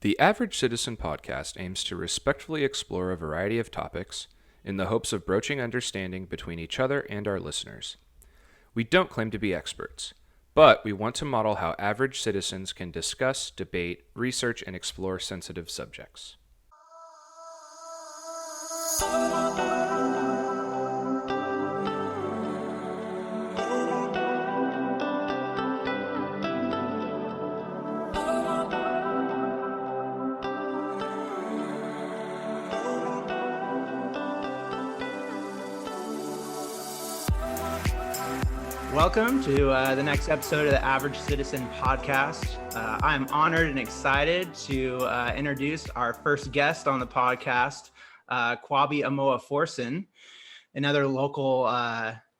The Average Citizen podcast aims to respectfully explore a variety of topics in the hopes of broaching understanding between each other and our listeners. We don't claim to be experts, but we want to model how average citizens can discuss, debate, research, and explore sensitive subjects. Welcome to the next episode of the Average Citizen podcast. I'm honored and excited to introduce our first guest on the podcast, Kwabi Amoah-Forson, another local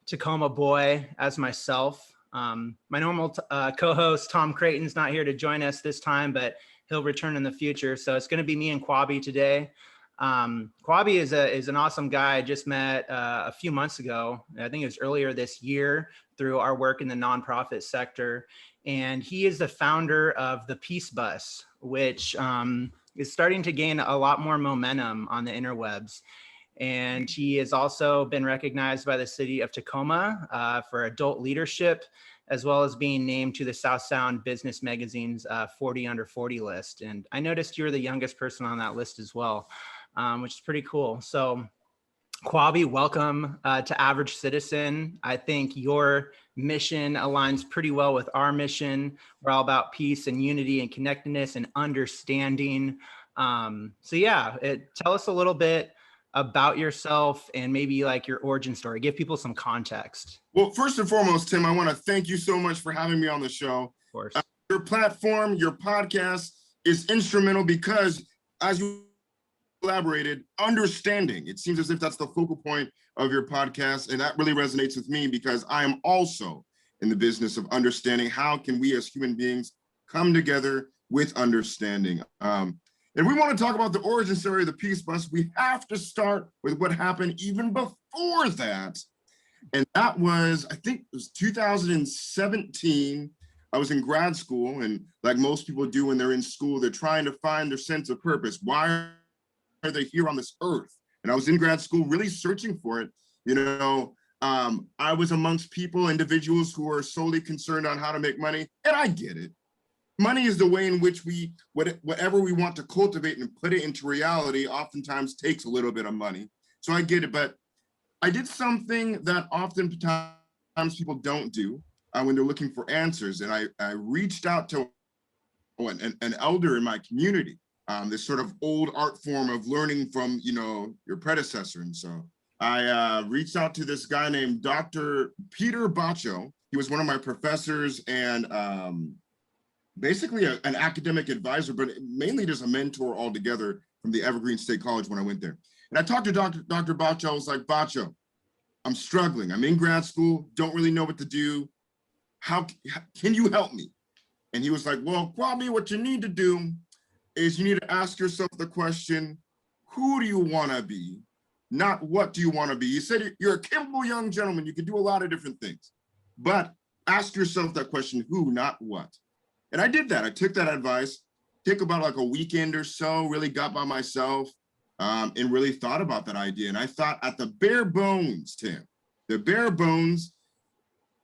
Tacoma boy as myself. My normal co-host, Tom Creighton's not here to join us this time, but he'll return in the future. So it's going to be me and Kwabi today. Kwabi is an awesome guy I just met a few months ago. I think it was earlier this year through our work in the nonprofit sector. And he is the founder of the Peace Bus, which is starting to gain a lot more momentum on the interwebs. And he has also been recognized by the city of Tacoma for adult leadership, as well as being named to the South Sound Business Magazine's 40 Under 40 list. And I noticed you were the youngest person on that list as well, which is pretty cool. So Kwabi, welcome to Average Citizen. I think your mission aligns pretty well with our mission. We're all about peace and unity and connectedness and understanding. Tell us a little bit about yourself and maybe like your origin story. Give people some context. Well, first and foremost, Tim, I want to thank you so much for having me on the show. Of course. Your platform, your podcast is instrumental because, as you elaborated, understanding. It seems as if that's the focal point of your podcast, and that really resonates with me because I am also in the business of understanding how can we as human beings come together with understanding. And we want to talk about the origin story of the Peace Bus. We have to start with what happened even before that. And that was, I think it was 2017. I was in grad school, and like most people do when they're in school, they're trying to find their sense of purpose. Why are they here on this earth? And I was in grad school really searching for it. I was amongst individuals who are solely concerned on how to make money, and I get it. Money is the way in which whatever we want to cultivate and put it into reality oftentimes takes a little bit of money. So I get it, but I did something that oftentimes people don't do when they're looking for answers. And I reached out to an elder in my community, this sort of old art form of learning from, your predecessor. And so I reached out to this guy named Dr. Peter Bacho. He was one of my professors and basically an academic advisor, but mainly just a mentor altogether from the Evergreen State College when I went there. And I talked to Dr. Bacho. I was like, Bacho, I'm struggling. I'm in grad school, don't really know what to do. How can you help me? And he was like, well, Kwabi, what you need to do is you need to ask yourself the question, who do you want to be? Not what do you want to be? You said you're a capable young gentleman. You can do a lot of different things, but ask yourself that question, who, not what. And I did that. I took that advice, took about like a weekend or so, really got by myself and really thought about that idea. And I thought at the bare bones, Tim, the bare bones,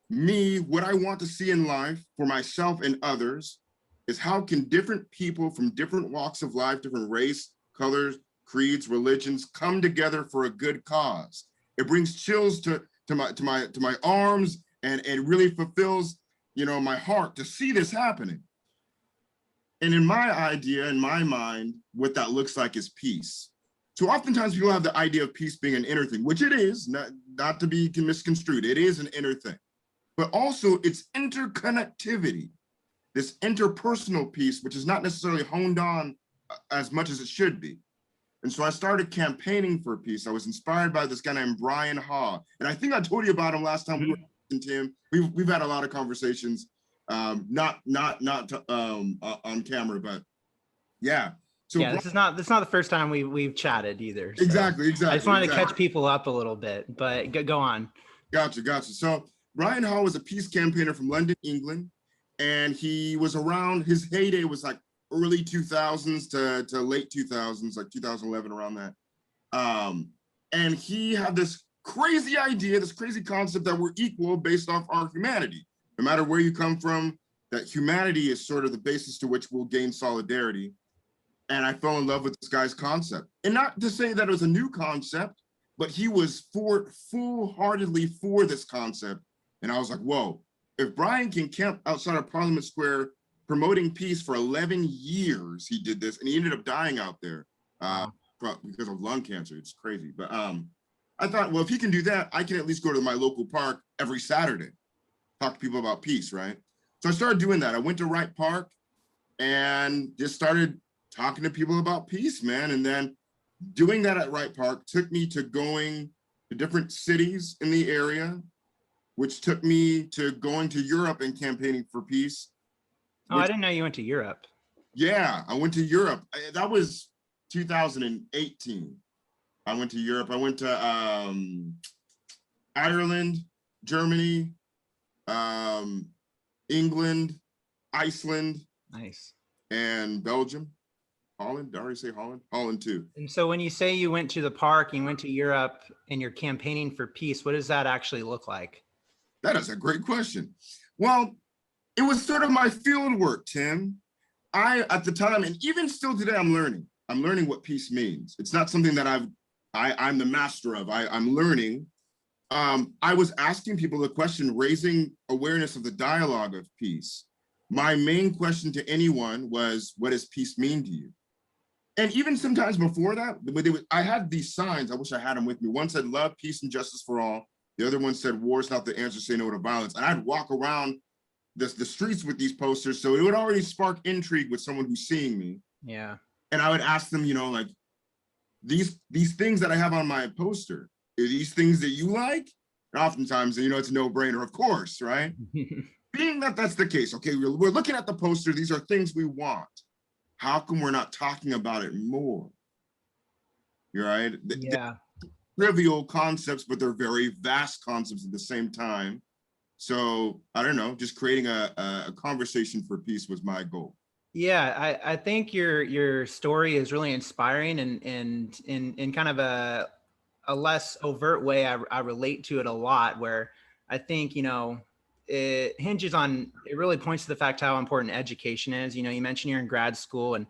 what I want to see in life for myself and others is how can different people from different walks of life, different race, colors, creeds, religions come together for a good cause. It brings chills to my arms and it really fulfills my heart to see this happening. And in my idea, in my mind, what that looks like is peace. So oftentimes people have the idea of peace being an inner thing, which it is, not to be misconstrued. It is an inner thing, but also it's interconnectivity, this interpersonal piece, which is not necessarily honed on as much as it should be. And so I started campaigning for peace. I was inspired by this guy named Brian Haw. And I think I told you about him last time we were in Tim. We've had a lot of conversations, not on camera, but yeah. So yeah, this is not the first time we've chatted either. So Exactly. I just wanted to catch people up a little bit, but go on. Gotcha. So Brian Haw was a peace campaigner from London, England, and he was around, his heyday was like early 2000s to late 2000s, like 2011, around that. And he had this crazy idea, this crazy concept that we're equal based off our humanity. No matter where you come from, that humanity is sort of the basis to which we'll gain solidarity. And I fell in love with this guy's concept. And not to say that it was a new concept, but he was full-heartedly for this concept. And I was like, whoa, if Brian can camp outside of Parliament Square promoting peace for 11 years, he did this, and he ended up dying out there because of lung cancer. It's crazy. But I thought, well, if he can do that, I can at least go to my local park every Saturday, talk to people about peace, right? So I started doing that. I went to Wright Park and just started talking to people about peace, man. And then doing that at Wright Park took me to going to different cities in the area, which took me to going to Europe and campaigning for peace. Oh, I didn't know you went to Europe. Yeah, I went to Europe. That was 2018. I went to Europe. I went to Ireland, Germany, England, Iceland. Nice. And Belgium. Holland, did I already say Holland? Holland too. And so when you say you went to the park, you went to Europe and you're campaigning for peace, what does that actually look like? That is a great question. Well, it was sort of my field work, Tim. At the time, and even still today, I'm learning what peace means. It's not something that I'm the master of. I'm learning. I was asking people the question, raising awareness of the dialogue of peace. My main question to anyone was, what does peace mean to you? And even sometimes before that, I had these signs. I wish I had them with me. One said, love, peace, and justice for all. The other one said, war is not the answer, say no to violence. And I'd walk around the streets with these posters. So it would already spark intrigue with someone who's seeing me. Yeah. And I would ask them, like, these things that I have on my poster, are these things that you like? And oftentimes, it's a no-brainer, of course, right? Being that that's the case, okay, we're looking at the poster. These are things we want. How come we're not talking about it more? You're right. Yeah. They're trivial concepts, but they're very vast concepts at the same time. So I don't know, just creating a conversation for peace was my goal. Yeah, I think your story is really inspiring, and in kind of a less overt way, I relate to it a lot, where I think, it hinges on, it really points to the fact how important education is. You mentioned you're in grad school, and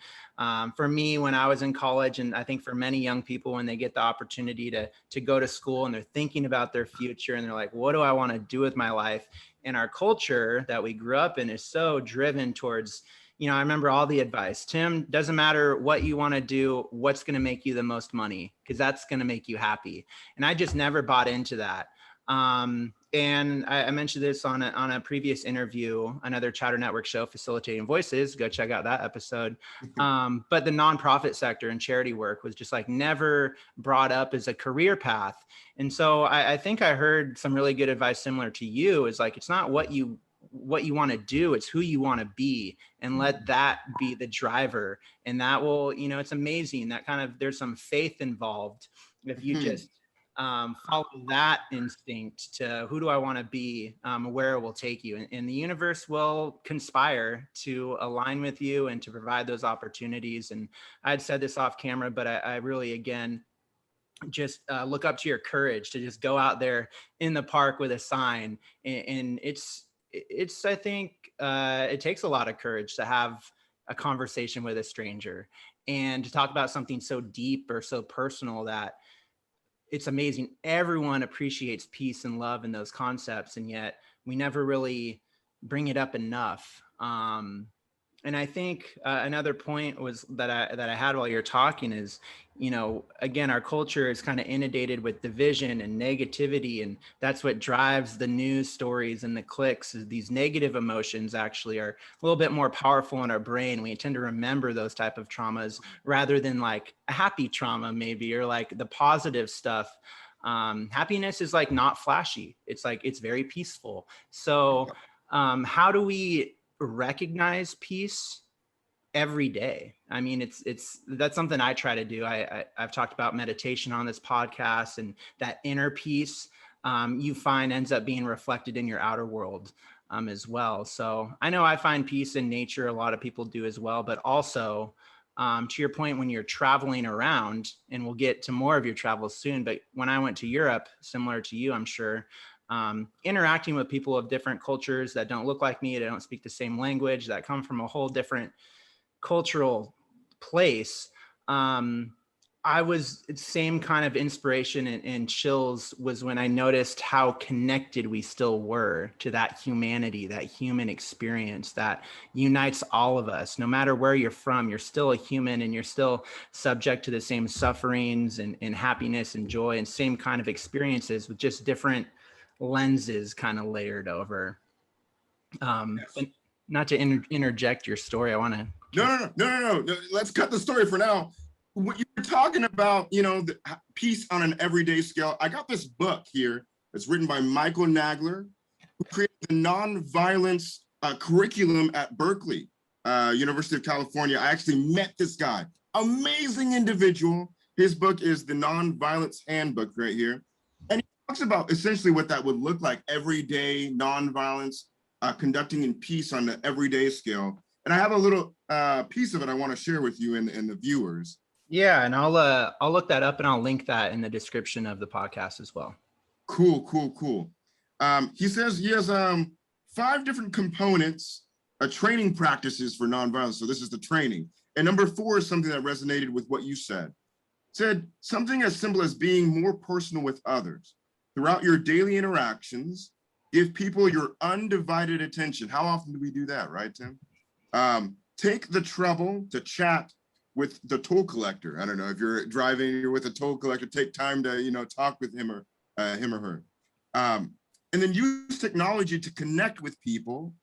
for me, when I was in college, and I think for many young people, when they get the opportunity to go to school and they're thinking about their future and they're like, what do I want to do with my life? And our culture that we grew up in is so driven towards, I remember all the advice. Tim, doesn't matter what you want to do, what's going to make you the most money, because that's going to make you happy. And I just never bought into that. And I mentioned this on a previous interview, another Chatter Network show, Facilitating Voices. Go check out that episode. But the nonprofit sector and charity work was just like never brought up as a career path. And so I think I heard some really good advice similar to you, is like, it's not what you want to do, it's who you want to be, and let that be the driver. And that will, it's amazing that there's some faith involved if you just follow that instinct to who do I want to be, where it will take you, and the universe will conspire to align with you and to provide those opportunities. And I'd said this off camera, but I really, again, just look up to your courage to just go out there in the park with a sign. And it's I think it takes a lot of courage to have a conversation with a stranger and to talk about something so deep or so personal that it's amazing. Everyone appreciates peace and love and those concepts, and yet we never really bring it up enough. And I think another point was that I had while you're talking is, again, our culture is kind of inundated with division and negativity, and that's what drives the news stories and the clicks. Is these negative emotions actually are a little bit more powerful in our brain. We tend to remember those type of traumas rather than like a happy trauma maybe, or like the positive stuff. Happiness is like not flashy. It's like, it's very peaceful. So how do we recognize peace every day? I mean, that's something I try to do. I've talked about meditation on this podcast, and that inner peace you find ends up being reflected in your outer world. as well. So I know I find peace in nature. A lot of people do as well, but also to your point, when you're traveling around, and we'll get to more of your travels soon, but when I went to Europe, similar to you, I'm sure, interacting with people of different cultures that don't look like me, that don't speak the same language, that come from a whole different cultural place. I was same kind of inspiration and chills was when I noticed how connected we still were to that humanity, that human experience that unites all of us. No matter where you're from, you're still a human and you're still subject to the same sufferings and happiness and joy and same kind of experiences with just different lenses kind of layered over. But not to interject your story, I want to. No. Let's cut the story for now. What you were talking about, the peace on an everyday scale. I got this book here that's written by Michael Nagler, who created the Nonviolence curriculum at Berkeley, University of California. I actually met this guy, amazing individual. His book is the Nonviolence Handbook right here. And he talks about essentially what that would look like, everyday nonviolence, conducting in peace on the everyday scale. And I have a little piece of it I want to share with you and the viewers. Yeah, and I'll look that up and I'll link that in the description of the podcast as well. Cool. He says he has 5 different components, training practices for nonviolence. So this is the training. And number 4 is something that resonated with what you said. Said something as simple as being more personal with others. Throughout your daily interactions, give people your undivided attention. How often do we do that, right, Tim? Take the trouble to chat with the toll collector. I don't know if you're driving, you're with a toll collector, take time to, talk with him or her. And then use technology to connect with people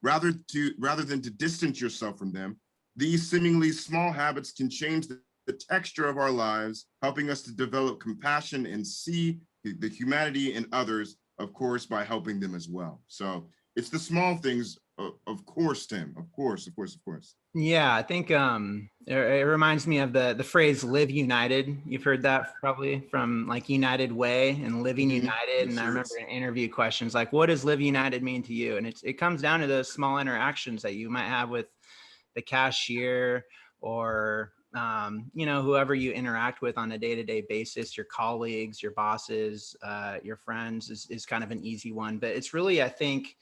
rather than to distance yourself from them. These seemingly small habits can change the texture of our lives, helping us to develop compassion and see the humanity in others, of course, by helping them as well. So it's the small things, of course, Tim, of course. Yeah, I think it reminds me of the phrase "live united." You've heard that probably from like United Way and living united. And I remember in interview questions like, "What does live united mean to you?" And it comes down to those small interactions that you might have with the cashier or whoever you interact with on a day-to-day basis, your colleagues, your bosses, your friends is kind of an easy one. But it's really, I think,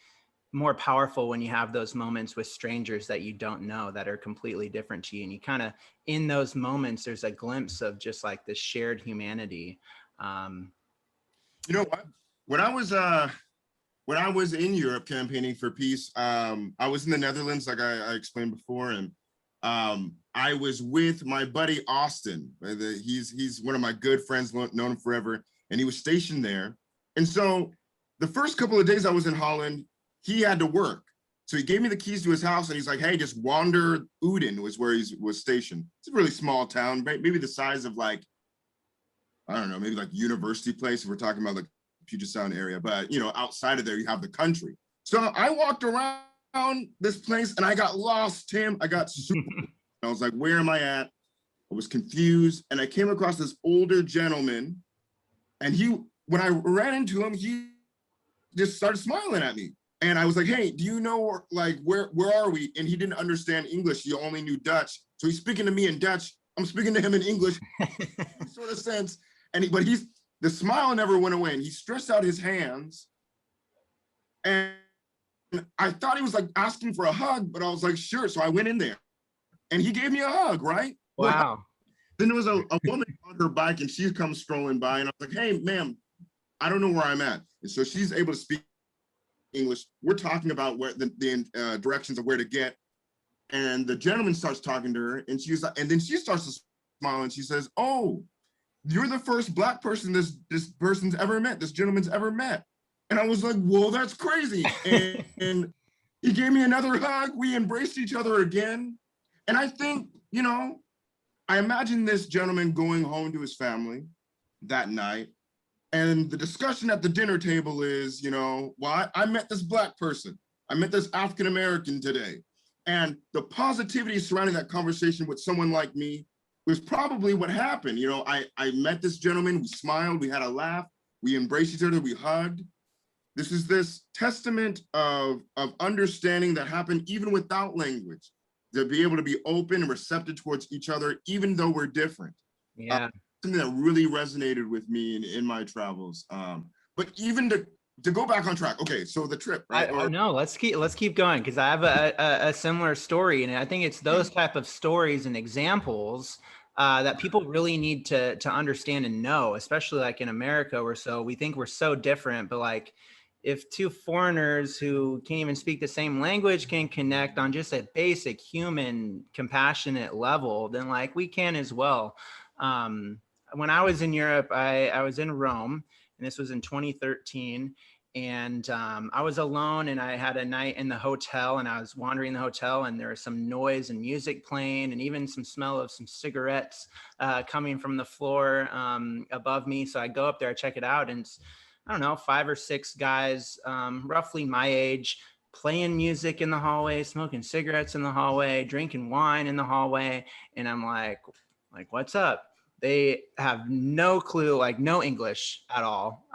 more powerful when you have those moments with strangers that you don't know that are completely different to you. And you kind of, in those moments, there's a glimpse of just like this shared humanity. You know what? When I was in Europe campaigning for peace, I was in the Netherlands, like I explained before, and I was with my buddy Austin. He's one of my good friends, known him forever, and he was stationed there. And so the first couple of days I was in Holland, he had to work. So he gave me the keys to his house and he's like, hey, just wander. Uden was where he was stationed. It's a really small town, maybe the size of like, I don't know, maybe like University Place if we're talking about like Puget Sound area. But, outside of there, you have the country. So I walked around this place and I got lost, Tim. I got super, I was like, where am I at? I was confused. And I came across this older gentleman. And when I ran into him, he just started smiling at me. And I was like, hey, do you know, like, where are we? And he didn't understand English. He only knew Dutch. So he's speaking to me in Dutch. I'm speaking to him in English, sort of sense. But the smile never went away. And he stretched out his hands. And I thought he was like asking for a hug, but I was like, sure. So I went in there and he gave me a hug, right? Wow. Then there was a woman on her bike and she comes strolling by and I was like, hey, ma'am, I don't know where I'm at. And so she's able to speak English. We're talking about where the directions of where to get. And the gentleman starts talking to her and and then she starts to smile and she says, oh, you're the first Black person this person's ever met, this gentleman's ever met. And I was like, whoa, that's crazy. And he gave me another hug. We embraced each other again. And I think, I imagine this gentleman going home to his family that night. And the discussion at the dinner table is, well, I met this Black person. I met this African-American today. And the positivity surrounding that conversation with someone like me was probably what happened. I met this gentleman, we smiled, we had a laugh, we embraced each other, we hugged. This is this testament of understanding that happened even without language, to be able to be open and receptive towards each other, even though we're different. Yeah. Something that really resonated with me in my travels. But even to go back on track. Okay, so the trip, right? No, let's keep going, because I have a similar story, and I think it's those type of stories and examples that people really need to understand and know, especially like in America, we think we're so different, but like if two foreigners who can't even speak the same language can connect on just a basic human compassionate level, then like we can as well. When I was in Europe, I was in Rome, and this was in 2013. And I was alone, and I had a night in the hotel, and I was wandering the hotel, and there was some noise and music playing, and even some smell of some cigarettes coming from the floor above me. So I go up there, I check it out, and it's, I don't know, 5 or 6 guys, roughly my age, playing music in the hallway, smoking cigarettes in the hallway, drinking wine in the hallway. And I'm like, what's up? They have no clue, like no English at all.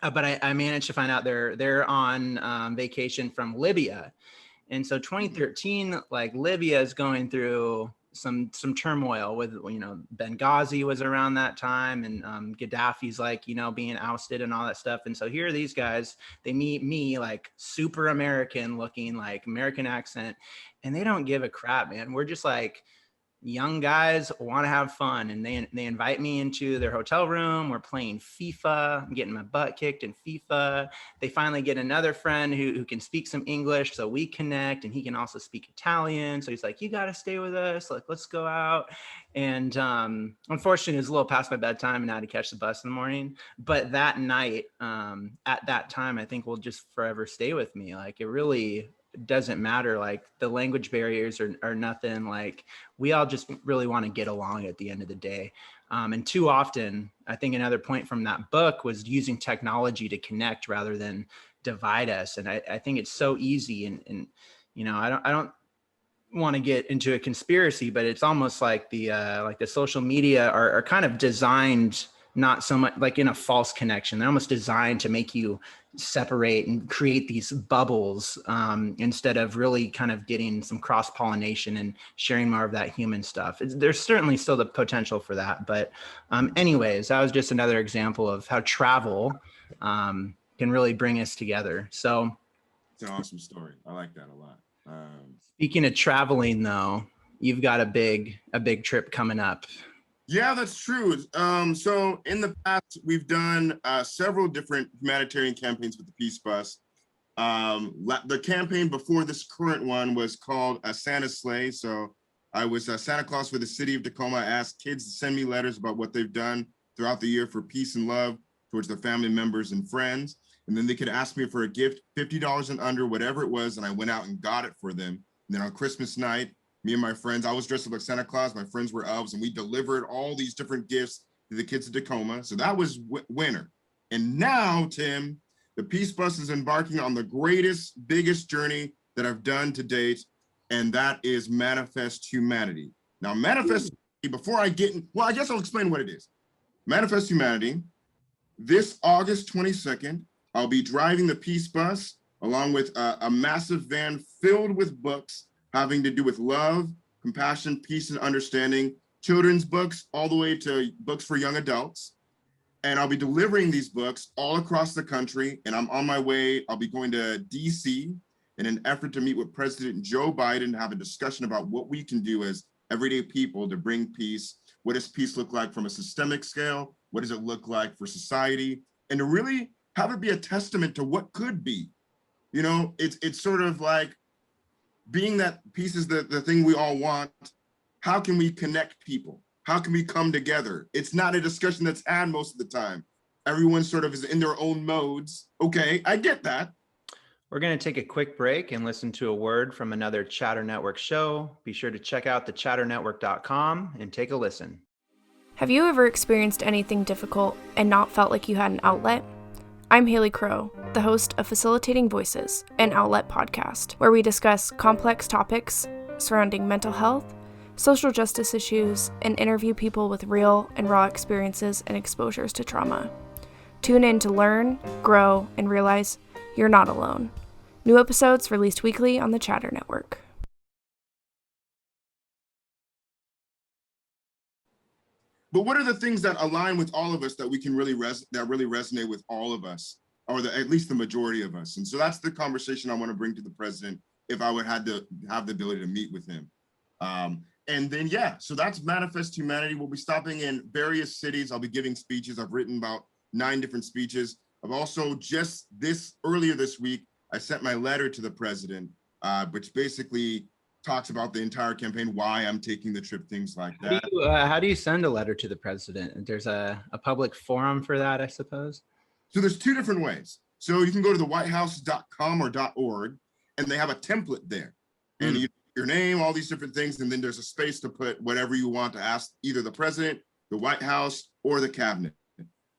But I managed to find out they're on vacation from Libya. And so 2013, like Libya is going through some turmoil with, Benghazi was around that time, and Gaddafi's like, being ousted and all that stuff. And so here are these guys, they meet me, like super American looking, like American accent, and they don't give a crap, man. We're just like young guys want to have fun, and they invite me into their hotel room. We're playing FIFA. I'm getting my butt kicked in FIFA. They finally get another friend who can speak some English, so we connect, and he can also speak Italian. So he's like, you got to stay with us. Like, let's go out. And unfortunately, it was a little past my bedtime, and I had to catch the bus in the morning. But that night, at that time, I think will just forever stay with me. Like, it really doesn't matter. Like, the language barriers are nothing. Like, we all just really want to get along at the end of the day. And too often, I think another point from that book was using technology to connect rather than divide us. And I think it's so easy. And I don't want to get into a conspiracy, but it's almost like the social media are kind of designed not so much like in a false connection. They're almost designed to make you separate and create these bubbles instead of really kind of getting some cross-pollination and sharing more of that human stuff. There's certainly still the potential for that. But anyways, that was just another example of how travel can really bring us together. So it's an awesome story. I like that a lot. Speaking of traveling, though, you've got a big trip coming up. Yeah, that's true. So in the past, we've done several different humanitarian campaigns with the Peace Bus. The campaign before this current one was called Santa's Sleigh. So I was Santa Claus for the city of Tacoma. I asked kids to send me letters about what they've done throughout the year for peace and love towards their family members and friends. And then they could ask me for a gift, $50 and under, whatever it was. And I went out and got it for them. And then on Christmas night, me and my friends, I was dressed up like Santa Claus. My friends were elves, and we delivered all these different gifts to the kids of Tacoma. So that was winter. And now, Tim, the Peace Bus is embarking on the greatest, biggest journey that I've done to date, and that is Manifest Humanity. Now, Manifest, before I get in, well, I guess I'll explain what it is. Manifest Humanity, this August 22nd, I'll be driving the Peace Bus along with a massive van filled with books having to do with love, compassion, peace, and understanding, children's books, all the way to books for young adults. And I'll be delivering these books all across the country. And I'm on my way. I'll be going to DC in an effort to meet with President Joe Biden and have a discussion about what we can do as everyday people to bring peace. What does peace look like from a systemic scale? What does it look like for society? And to really have it be a testament to what could be. It's sort of like, being that peace is the thing we all want, how can we connect people? How can we come together? It's not a discussion that's had most of the time. Everyone sort of is in their own modes. Okay, I get that. We're going to take a quick break and listen to a word from another Chatter Network show. Be sure to check out thechatternetwork.com and take a listen. Have you ever experienced anything difficult and not felt like you had an outlet? I'm Haley Crow, the host of Facilitating Voices, an outlet podcast, where we discuss complex topics surrounding mental health, social justice issues, and interview people with real and raw experiences and exposures to trauma. Tune in to learn, grow, and realize you're not alone. New episodes released weekly on the Chatter Network. But what are the things that align with all of us that we can really resonate with all of us, or at least the majority of us? And so that's the conversation I want to bring to the president if I would have the ability to meet with him. And then, so that's Manifest Humanity. We'll be stopping in various cities. I'll be giving speeches. I've written about 9 different speeches. I've also earlier this week, I sent my letter to the president, which basically talks about the entire campaign, why I'm taking the trip, things like that. How do you send a letter to the president? There's a public forum for that, I suppose. So there's 2 different ways. So you can go to the whitehouse.com or .org, and they have a template there. And you your name, all these different things, and then there's a space to put whatever you want to ask either the president, the White House, or the cabinet.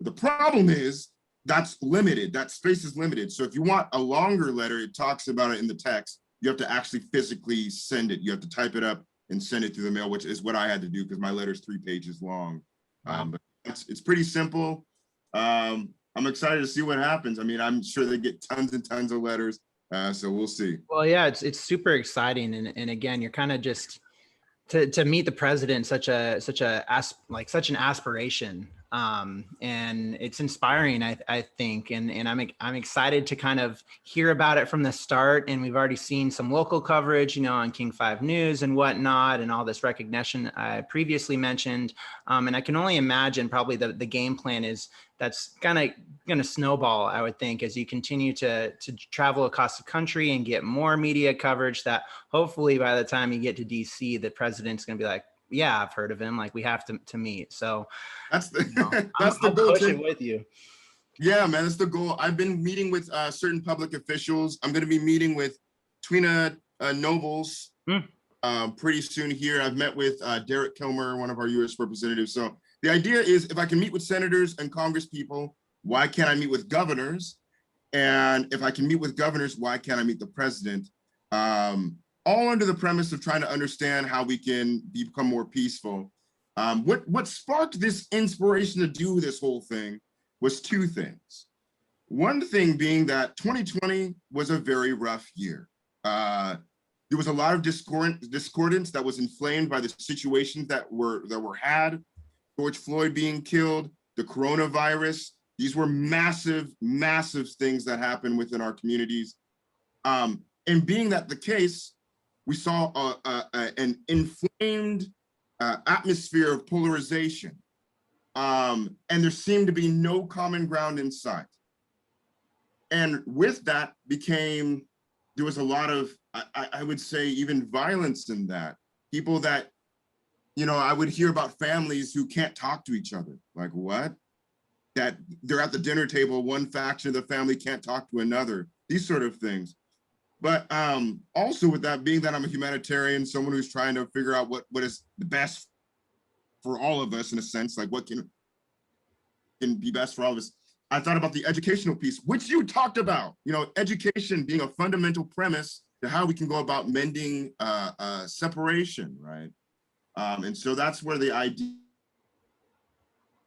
The problem is that's limited. That space is limited. So if you want a longer letter, it talks about it in the text. You have to actually physically send it. You have to type it up and send it through the mail, which is what I had to do because my letter's 3 pages long. But it's pretty simple. I'm excited to see what happens. I mean, I'm sure they get tons and tons of letters. So we'll see. Well, yeah, it's super exciting, and again, you're kind of just to meet the president, such an aspiration, and it's inspiring, I think, and I'm excited to kind of hear about it from the start. And we've already seen some local coverage, on King 5 News and whatnot, and all this recognition I previously mentioned. And I can only imagine probably the game plan is that's kind of going to snowball, I would think, as you continue to travel across the country and get more media coverage, that hopefully by the time you get to DC, the president's going to be like, yeah, I've heard of him. Like, we have to meet. So that's the I'll goal. push it with you. Yeah, man, that's the goal. I've been meeting with certain public officials. I'm going to be meeting with Twina Nobles pretty soon here. I've met with Derek Kilmer, one of our U.S. representatives. So the idea is, if I can meet with senators and Congress people, why can't I meet with governors? And if I can meet with governors, why can't I meet the president? All under the premise of trying to understand how we can become more peaceful. What sparked this inspiration to do this whole thing was 2 things. One thing being that 2020 was a very rough year. There was a lot of discordance that was inflamed by the situations that were had. George Floyd being killed, the coronavirus. These were massive, massive things that happened within our communities. And being that the case, we saw an inflamed atmosphere of polarization. And there seemed to be no common ground in sight. And with that there was a lot of, I would say, even violence in that. People that, I would hear about families who can't talk to each other. Like, what? That they're at the dinner table, one faction of the family can't talk to another, these sort of things. But also with that being that I'm a humanitarian, someone who's trying to figure out what is the best for all of us, in a sense, like what can be best for all of us. I thought about the educational piece, which you talked about, education being a fundamental premise to how we can go about mending separation, right? And so that's where the idea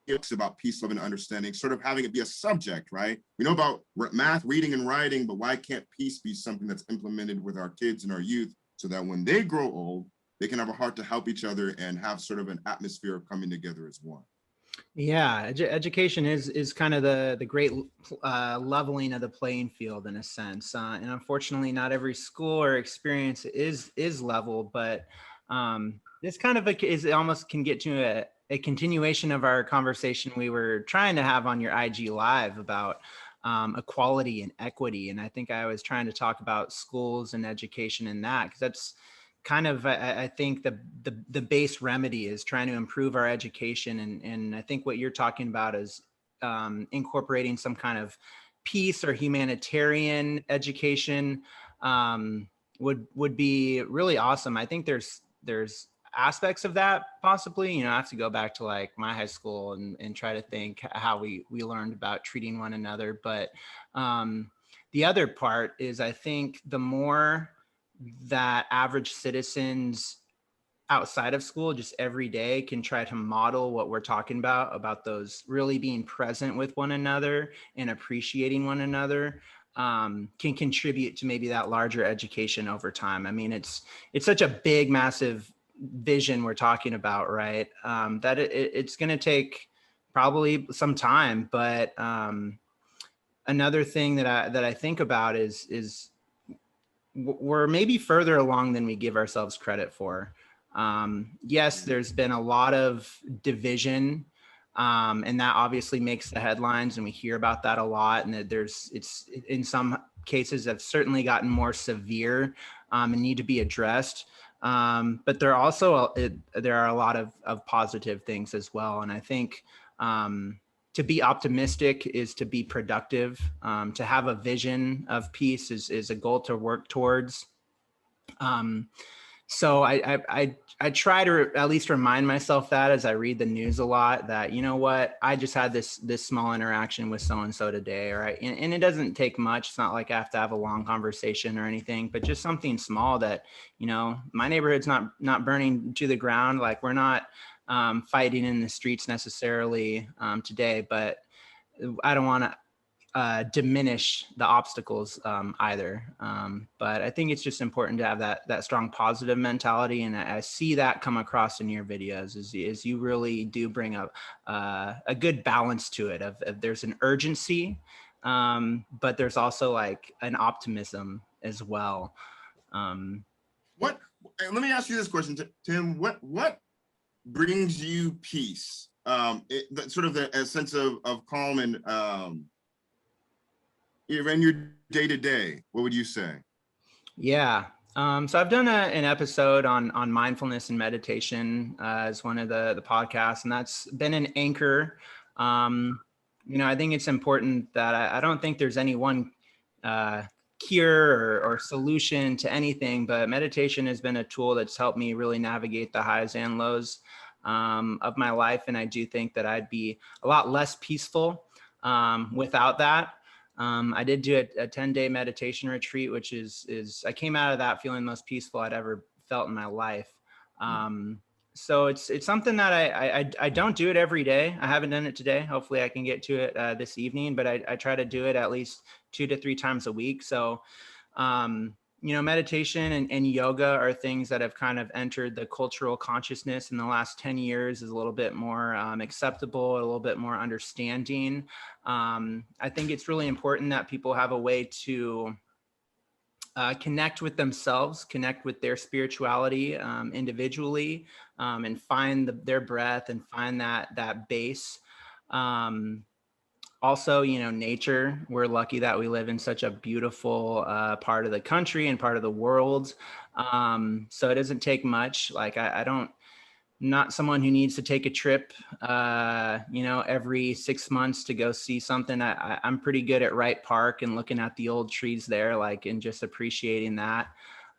is about peace, love, and understanding, sort of having it be a subject, right? We know about math, reading, and writing, but why can't peace be something that's implemented with our kids and our youth so that when they grow old, they can have a heart to help each other and have sort of an atmosphere of coming together as one? Yeah, education is kind of the great leveling of the playing field, in a sense. And unfortunately, not every school or experience is level, but this kind of almost can get to a continuation of our conversation we were trying to have on your IG Live about equality and equity. And I think I was trying to talk about schools and education in that, because that's kind of, I think the base remedy is trying to improve our education. And I think what you're talking about is incorporating some kind of peace or humanitarian education would be really awesome. I think there's aspects of that possibly. I have to go back to like my high school and try to think how we learned about treating one another. But the other part is, I think the more that average citizens outside of school, just every day, can try to model what we're talking about those really being present with one another and appreciating one another, can contribute to maybe that larger education over time. I mean, it's such a big, massive vision we're talking about, right? That it's going to take probably some time, but another thing that I think about is we're maybe further along than we give ourselves credit for. Yes, there's been a lot of division, and that obviously makes the headlines, and we hear about that a lot. And that it's in some cases have certainly gotten more severe, and need to be addressed. But there are a lot of positive things as well. And I think to be optimistic is to be productive. To have a vision of peace is a goal to work towards. So I try to at least remind myself that as I read the news a lot, that, you know what, I just had this small interaction with so-and-so today, right? And it doesn't take much. It's not like I have to have a long conversation or anything, but just something small that, you know, my neighborhood's not burning to the ground. Like, we're not fighting in the streets necessarily today, but I don't want to diminish the obstacles either. But I think it's just important to have that strong positive mentality. And I see that come across in your videos is you really do bring up a good balance to it of there's an urgency, but there's also like an optimism as well. Let me ask you this question, Tim. What brings you peace? Sort of a sense of calm and in your day-to-day, what would you say? Yeah. So I've done an episode on mindfulness and meditation as one of the podcasts, and that's been an anchor. You know, I think it's important that I don't think there's any one cure or solution to anything, but meditation has been a tool that's helped me really navigate the highs and lows of my life. And I do think that I'd be a lot less peaceful without that. I did do a 10-day meditation retreat, which is I came out of that feeling the most peaceful I'd ever felt in my life. So it's something that I don't do it every day. I haven't done it today. Hopefully I can get to it this evening, but I try to do it at least 2 to 3 times a week. So, you know, meditation and yoga are things that have kind of entered the cultural consciousness in the last 10 years, is a little bit more acceptable, a little bit more understanding. I think it's really important that people have a way to connect with themselves, connect with their spirituality individually, and find their breath and find that base. Also, you know, nature, we're lucky that we live in such a beautiful part of the country and part of the world. So it doesn't take much. Like not someone who needs to take a trip, you know, every 6 months to go see something. I'm pretty good at Wright Park and looking at the old trees there, like, and just appreciating that.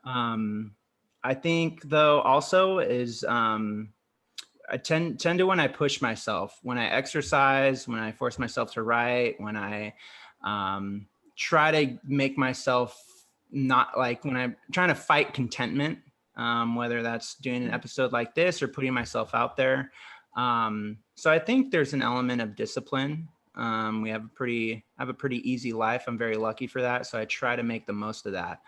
I think though also is, I tend to, when I push myself, when I exercise, when I force myself to write, when I try to make myself not like, when I'm trying to fight contentment, whether that's doing an episode like this or putting myself out there. So I think there's an element of discipline. We have a pretty easy life. I'm very lucky for that. So I try to make the most of that.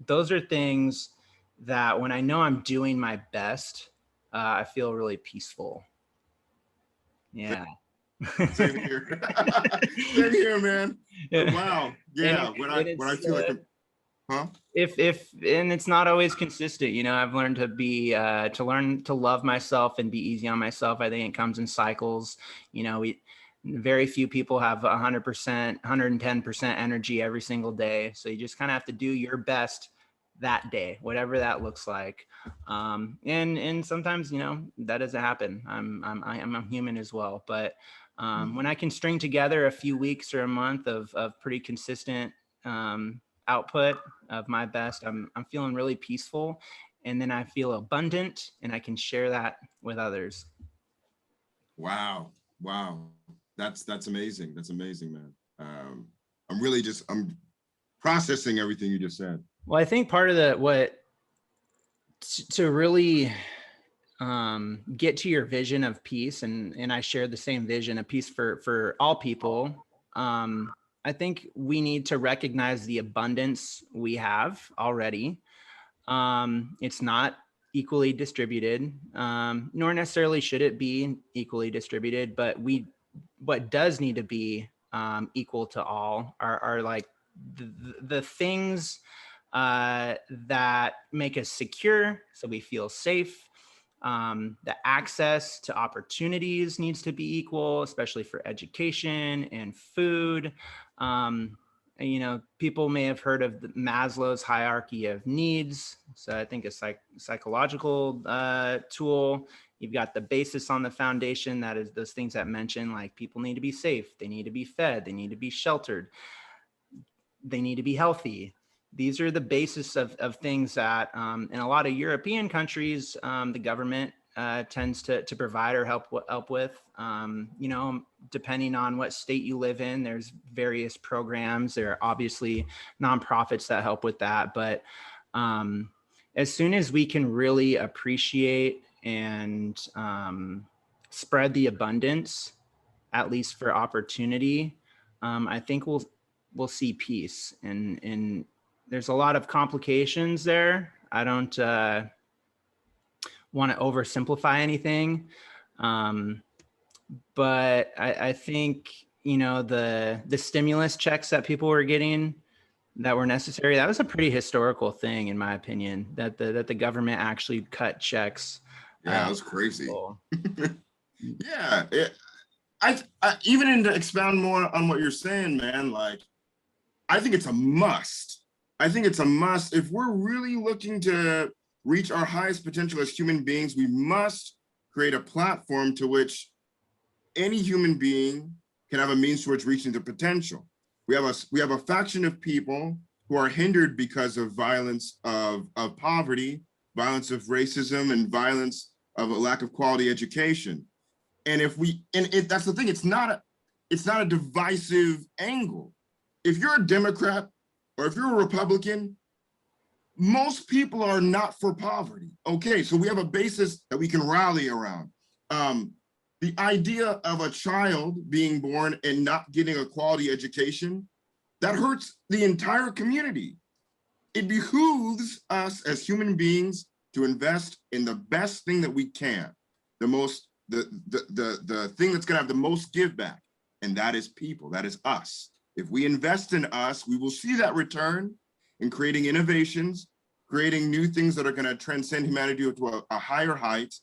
Those are things that when I know I'm doing my best, I feel really peaceful. Yeah. Same here. Same here, man. Wow. Yeah. When I feel like, huh? And it's not always consistent, you know. I've learned to learn to love myself and be easy on myself. I think it comes in cycles. You know, very few people have 100%, 110% energy every single day. So you just kind of have to do your best that day, whatever that looks like. And sometimes, you know, that doesn't happen. I'm human as well. But when I can string together a few weeks or a month of pretty consistent output of my best, I'm feeling really peaceful, and then I feel abundant, and I can share that with others. Wow. That's amazing. That's amazing, man. I'm processing everything you just said. Well, I think part of to really get to your vision of peace, and I share the same vision of peace for all people. I think we need to recognize the abundance we have already. It's not equally distributed, nor necessarily should it be equally distributed, but what does need to be equal to all are like the things that make us secure, so we feel safe. The access to opportunities needs to be equal, especially for education and food. People may have heard of the Maslow's hierarchy of needs. So I think a psychological tool. You've got the basis on the foundation, that is those things that mention, like, people need to be safe, they need to be fed, they need to be sheltered, they need to be healthy. These are the basis of things that in a lot of European countries, the government tends to provide or help with. Depending on what state you live in, there's various programs. There are obviously nonprofits that help with that. But as soon as we can really appreciate and spread the abundance, at least for opportunity, I think we'll see peace. And there's a lot of complications there. I don't want to oversimplify anything. But I think, the stimulus checks that people were getting that were necessary, that was a pretty historical thing, in my opinion, that the government actually cut checks. Yeah, it was crazy. Yeah. I even to expound more on what you're saying, man, like, I think it's a must. I think it's a must. If we're really looking to reach our highest potential as human beings, we must create a platform to which any human being can have a means towards reaching their potential. We have a faction of people who are hindered because of violence of poverty, violence of racism, and violence of a lack of quality education. And that's the thing, it's not a divisive angle. If you're a Democrat or if you're a Republican, most people are not for poverty. Okay, so we have a basis that we can rally around. The idea of a child being born and not getting a quality education, that hurts the entire community. It behooves us as human beings to invest in the best thing that we can, the thing that's gonna have the most give back, and that is people, that is us. If we invest in us, we will see that return in creating innovations, creating new things that are gonna transcend humanity to a higher height.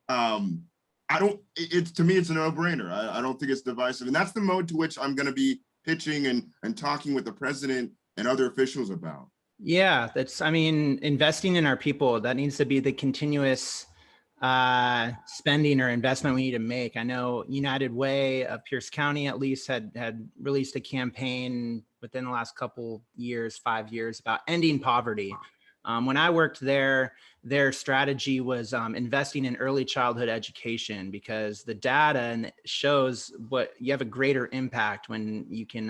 To me, it's a no-brainer. I don't think it's divisive. And that's the mode to which I'm gonna be pitching and talking with the president and other officials about. Yeah, investing in our people, that needs to be the continuous spending or investment we need to make. I know United Way of Pierce County at least had released a campaign within the last couple years, 5 years, about ending poverty. When I worked there, their strategy was investing in early childhood education, because the data shows what you have a greater impact when you can,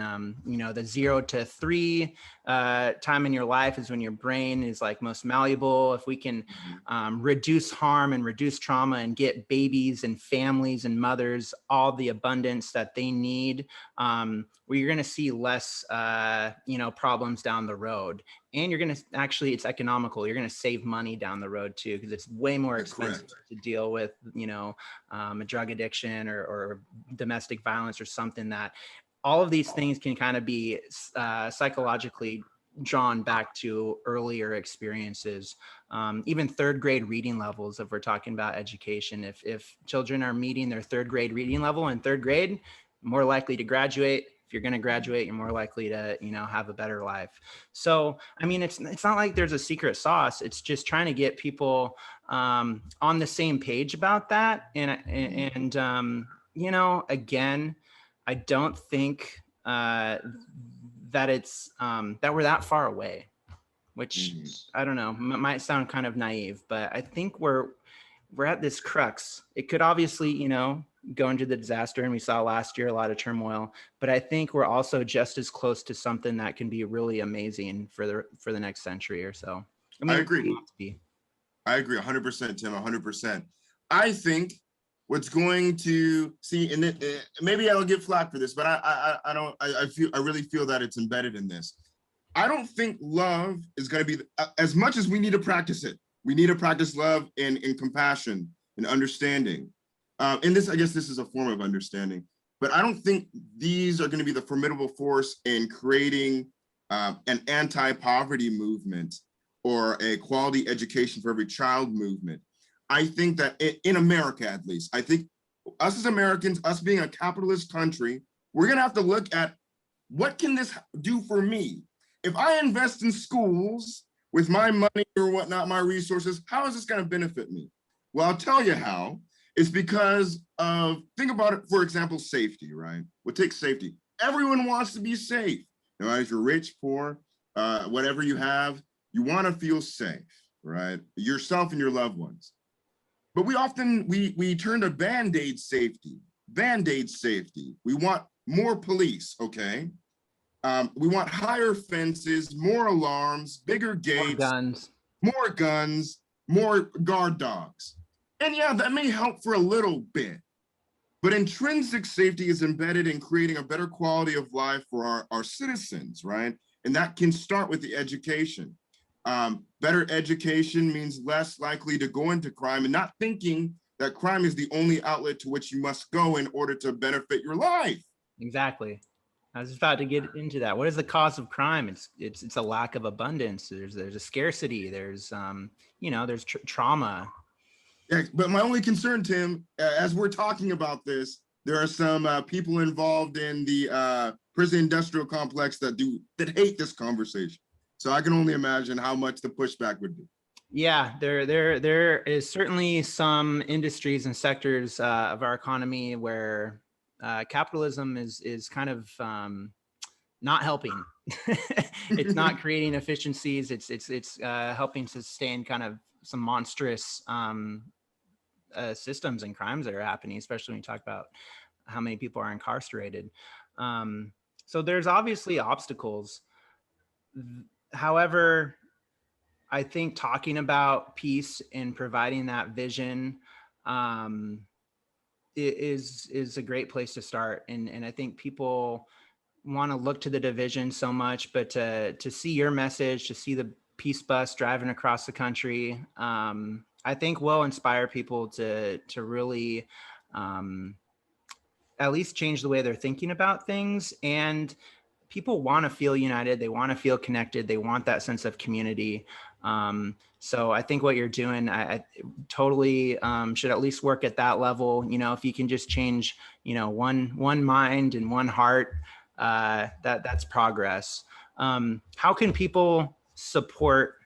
the 0 to 3 time in your life is when your brain is like most malleable. If we can reduce harm and reduce trauma and get babies and families and mothers all the abundance that they need, where you're going to see less, problems down the road. And you're going to it's economical. You're going to save money down the road too, because it's way more expensive to deal with, a drug addiction or domestic violence or something. That all of these things can kind of be psychologically drawn back to earlier experiences. Even third grade reading levels, if we're talking about education, if children are meeting their third grade reading level in third grade, more likely to graduate. If you're going to graduate, you're more likely to, have a better life. So, it's not like there's a secret sauce. It's just trying to get people on the same page about that. And again, I don't think that it's that we're that far away, which I don't know, might sound kind of naive, but I think we're at this crux. It could obviously, go into the disaster, and we saw last year a lot of turmoil, but I think we're also just as close to something that can be really amazing for the next century or so. I agree. I agree 100%, Tim, 100%. I think what's going to see, and maybe I'll get flack for this, but I really feel that it's embedded in this. I don't think love is going to be, as much as we need to practice it, we need to practice love and compassion and understanding. And this, I guess this is a form of understanding, but I don't think these are going to be the formidable force in creating an anti-poverty movement or a quality education for every child movement. I think that in America, at least, I think us as Americans, us being a capitalist country, we're going to have to look at what can this do for me? If I invest in schools with my money or whatnot, my resources, how is this going to benefit me? Well, I'll tell you how. It's because of, think about it, for example, safety, right? What takes safety? Everyone wants to be safe. No matter if you're rich, poor, whatever you have, you want to feel safe, right? Yourself and your loved ones. But we often, we turn to Band-Aid safety, Band-Aid safety. We want more police, okay? We want higher fences, more alarms, bigger gates, more guns, more guard dogs. And yeah, that may help for a little bit, but intrinsic safety is embedded in creating a better quality of life for our citizens, right? And that can start with the education. Better education means less likely to go into crime and not thinking that crime is the only outlet to which you must go in order to benefit your life. Exactly. I was just about to get into that. What is the cause of crime? It's a lack of abundance. There's a scarcity. There's there's trauma. Yeah, but my only concern, Tim, as we're talking about this, there are some people involved in the prison industrial complex that hate this conversation. So I can only imagine how much the pushback would be. Yeah, there is certainly some industries and sectors of our economy where capitalism is kind of not helping. It's not creating efficiencies. It's helping sustain kind of some monstrous systems and crimes that are happening, especially when you talk about how many people are incarcerated. So there's obviously obstacles. However, I think talking about peace and providing that vision is a great place to start. And I think people want to look to the division so much, but to see your message, to see the peace bus driving across the country, I think will inspire people to really at least change the way they're thinking about things. And people want to feel united. They want to feel connected. They want that sense of community. So I think what you're doing, I totally should at least work at that level. You know, if you can just change, one mind and one heart, that's progress. How can people support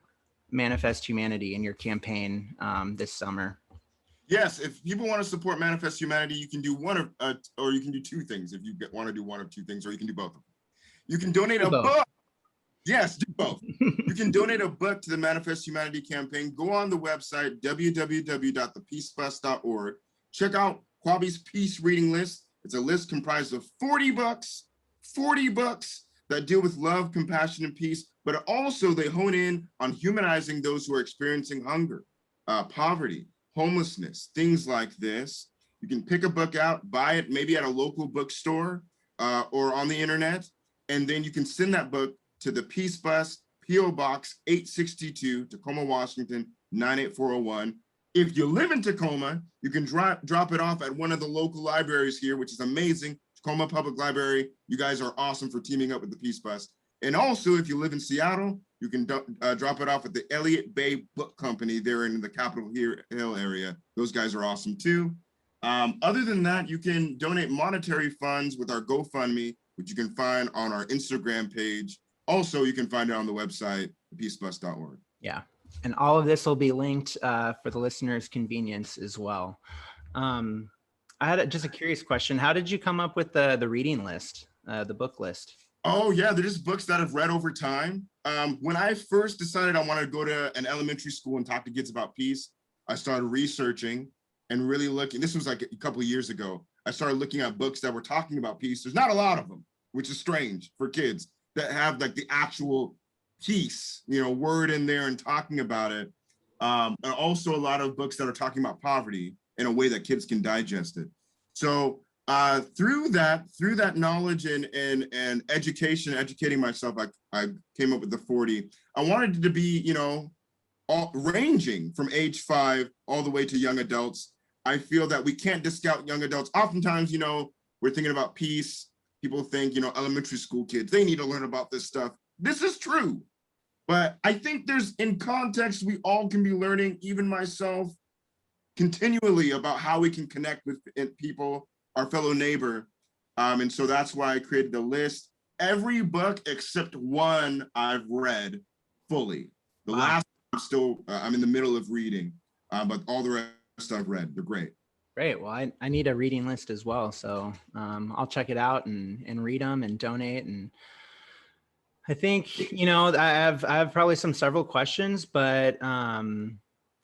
Manifest Humanity in your campaign this summer? Yes, if people want to support Manifest Humanity, you can do or you can do two things. If you want to do one of two things, or you can do both of them. You can donate a book. Yes, do both. You can donate a book to the Manifest Humanity campaign. Go on the website, www.thepeacebus.org. Check out Kwabi's Peace Reading List. It's a list comprised of 40 books that deal with love, compassion, and peace, but also they hone in on humanizing those who are experiencing hunger, poverty, homelessness, things like this. You can pick a book out, buy it maybe at a local bookstore or on the internet, and then you can send that book to the Peace Bus, P.O. Box 862, Tacoma, Washington, 98401. If you live in Tacoma, you can drop it off at one of the local libraries here, which is amazing. Tacoma Public Library, you guys are awesome for teaming up with the Peace Bus. And also, if you live in Seattle, you can drop it off at the Elliott Bay Book Company there in the Capitol Hill area. Those guys are awesome too. Other than that, you can donate monetary funds with our GoFundMe, which you can find on our Instagram page. Also, you can find it on the website, thepeacebus.org. Yeah, and all of this will be linked for the listeners' convenience as well. I had just a curious question. How did you come up with the reading list, the book list? Oh yeah, they're just books that I've read over time. When I first decided I wanted to go to an elementary school and talk to kids about peace, I started researching and really looking. This was like a couple of years ago. I started looking at books that were talking about peace. There's not a lot of them, which is strange for kids that have like the actual peace, word in there and talking about it. and also a lot of books that are talking about poverty in a way that kids can digest it. So through that knowledge and educating myself, I came up with the 40. I wanted it to be, ranging from age 5 all the way to young adults. I feel that we can't discount young adults. Oftentimes, we're thinking about peace. People think, elementary school kids, they need to learn about this stuff. This is true. But I think in context, we all can be learning, even myself, continually about how we can connect with people, our fellow neighbor. And so that's why I created the list. Every book except one I've read fully. The last I'm in the middle of reading, but all the rest I've read. They're great. Great. Well, I need a reading list as well. So I'll check it out and read them and donate. And I think, I have probably several questions, but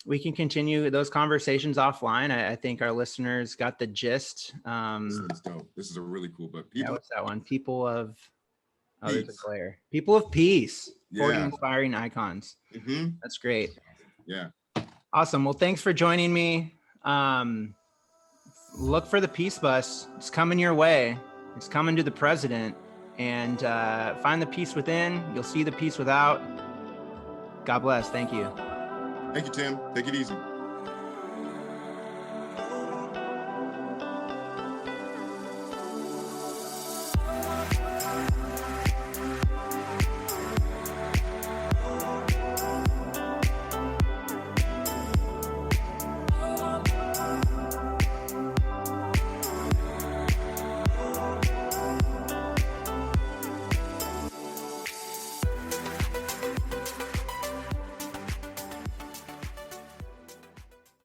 we can continue those conversations offline. I think our listeners got the gist. This is dope. This is a really cool book. What's that one? People of Peace. 40 inspiring icons. Mm-hmm. That's great. Yeah. Awesome. Well, thanks for joining me. Look for the Peace Bus. It's coming your way. It's coming to the president. And find the peace within. You'll see the peace without. God bless. Thank you. Thank you, Tim. Take it easy.